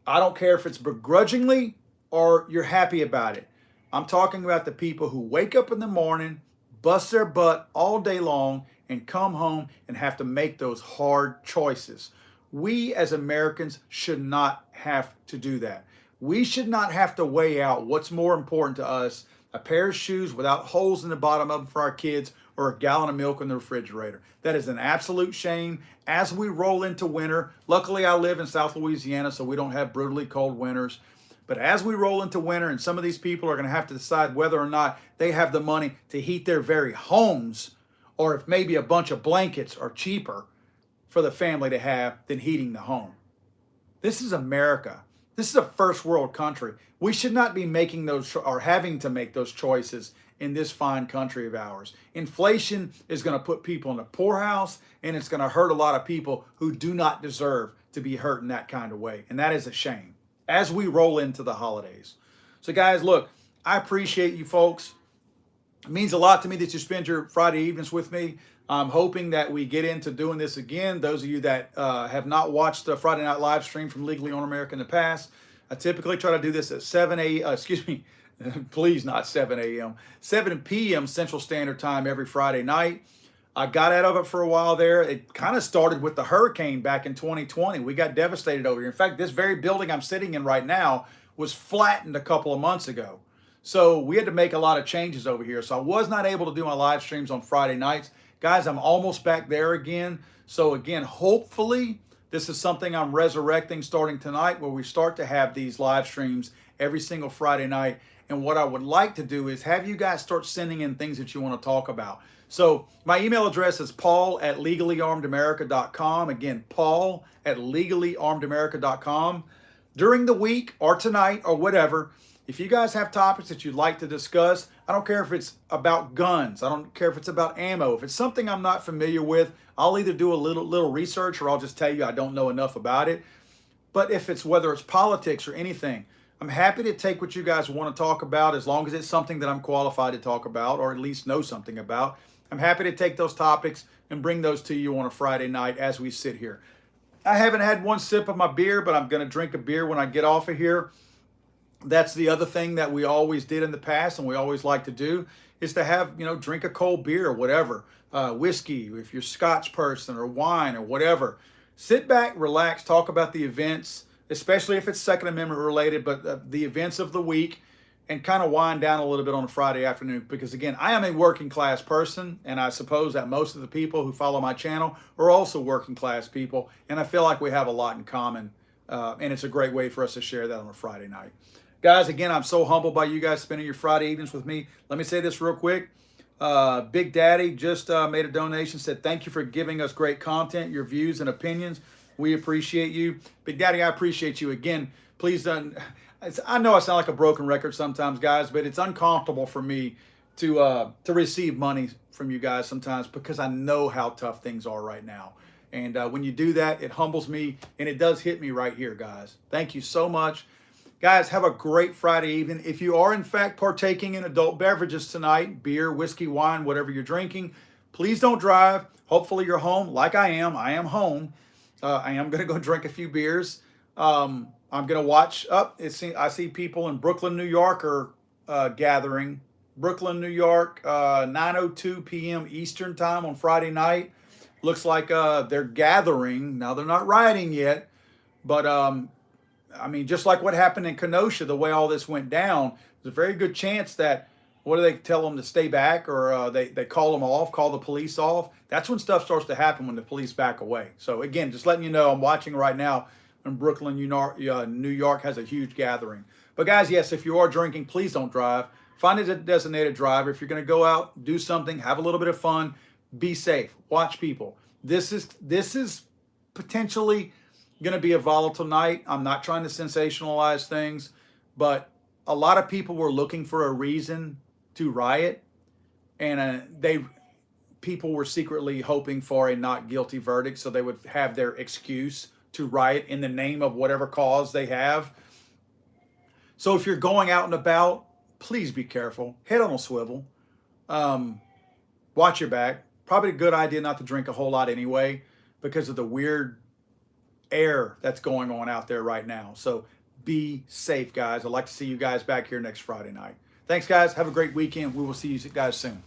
I don't care if it's begrudgingly or you're happy about it. I'm talking about the people who wake up in the morning, bust their butt all day long, and come home and have to make those hard choices. We as Americans should not have to do that. We should not have to weigh out what's more important to us, a pair of shoes without holes in the bottom of them for our kids or a gallon of milk in the refrigerator. That is an absolute shame. As we roll into winter, luckily I live in South Louisiana, so we don't have brutally cold winters. But as we roll into winter, and some of these people are going to have to decide whether or not they have the money to heat their very homes, or if maybe a bunch of blankets are cheaper for the family to have than heating the home. This is America. This is a first world country. We should not be making those or having to make those choices in this fine country of ours. Inflation is going to put people in the poorhouse, and it's going to hurt a lot of people who do not deserve to be hurt in that kind of way. And that is a shame as we roll into the holidays. So guys, look, I appreciate you folks. It means a lot to me that you spend your Friday evenings with me. I'm hoping that we get into doing this again. Those of you that have not watched the Friday night live stream from Legally Armed America in the past, I typically try to do this at 7 please not 7 a.m., 7 p.m. Central Standard Time every Friday night. I got out of it for a while there. It kind of started with the hurricane back in 2020. We got devastated over here. In fact, this very building I'm sitting in right now was flattened a couple of months ago. So we had to make a lot of changes over here. So I was not able to do my live streams on Friday nights. Guys, I'm almost back there again. So again, hopefully this is something I'm resurrecting starting tonight, where we start to have these live streams every single Friday night. And what I would like to do is have you guys start sending in things that you want to talk about. So my email address is paul@legallyarmedamerica.com. Again, paul@legallyarmedamerica.com. during the week or tonight or whatever, if you guys have topics that you'd like to discuss, I don't care if it's about guns, I don't care if it's about ammo. If it's something I'm not familiar with, I'll either do a little research or I'll just tell you I don't know enough about it. But if it's whether it's politics or anything, I'm happy to take what you guys want to talk about as long as it's something that I'm qualified to talk about or at least know something about. I'm happy to take those topics and bring those to you on a Friday night as we sit here. I haven't had one sip of my beer, but I'm going to drink a beer when I get off of here. That's the other thing that we always did in the past and we always like to do is to have, drink a cold beer or whatever, whiskey, if you're a Scotch person or wine or whatever. Sit back, relax, talk about the events, especially if it's Second Amendment related, but the events of the week, and kind of wind down a little bit on a Friday afternoon. Because again, I am a working class person, and I suppose that most of the people who follow my channel are also working class people, and I feel like we have a lot in common, and it's a great way for us to share that on a Friday night. Guys, again, I'm so humbled by you guys spending your Friday evenings with me. Let me say this real quick. Big Daddy just made a donation, said thank you for giving us great content, your views and opinions. We appreciate you. Big Daddy, I appreciate you. Again, please don't, I know I sound like a broken record sometimes, guys, but it's uncomfortable for me to receive money from you guys sometimes because I know how tough things are right now. And when you do that, it humbles me and it does hit me right here, guys. Thank you so much. Guys, have a great Friday evening. If you are, in fact, partaking in adult beverages tonight, beer, whiskey, wine, whatever you're drinking, please don't drive. Hopefully you're home like I am. I am home. I am going to go drink a few beers. I'm going to watch up. I see people in Brooklyn, New York are gathering. Brooklyn, New York, 9:02 p.m. Eastern time on Friday night. Looks like they're gathering. Now, they're not rioting yet, but I mean, just like what happened in Kenosha, the way all this went down, there's a very good chance that, what do they tell them to stay back, or they call them off, call the police off. That's when stuff starts to happen, when the police back away. So again, just letting you know, I'm watching right now in Brooklyn, New York has a huge gathering. But guys, yes, if you are drinking, please don't drive. Find a designated driver. If you're going to go out, do something, have a little bit of fun, be safe, watch people. This is potentially going to be a volatile night. I'm not trying to sensationalize things, but a lot of people were looking for a reason to riot, and people were secretly hoping for a not guilty verdict so they would have their excuse to riot in the name of whatever cause they have. So if you're going out and about, please be careful. Head on a swivel. Watch your back. Probably a good idea not to drink a whole lot anyway because of the weird air that's going on out there right now. So be safe, guys. I'd like to see you guys back here next Friday night. Thanks, guys. Have a great weekend. We will see you guys soon.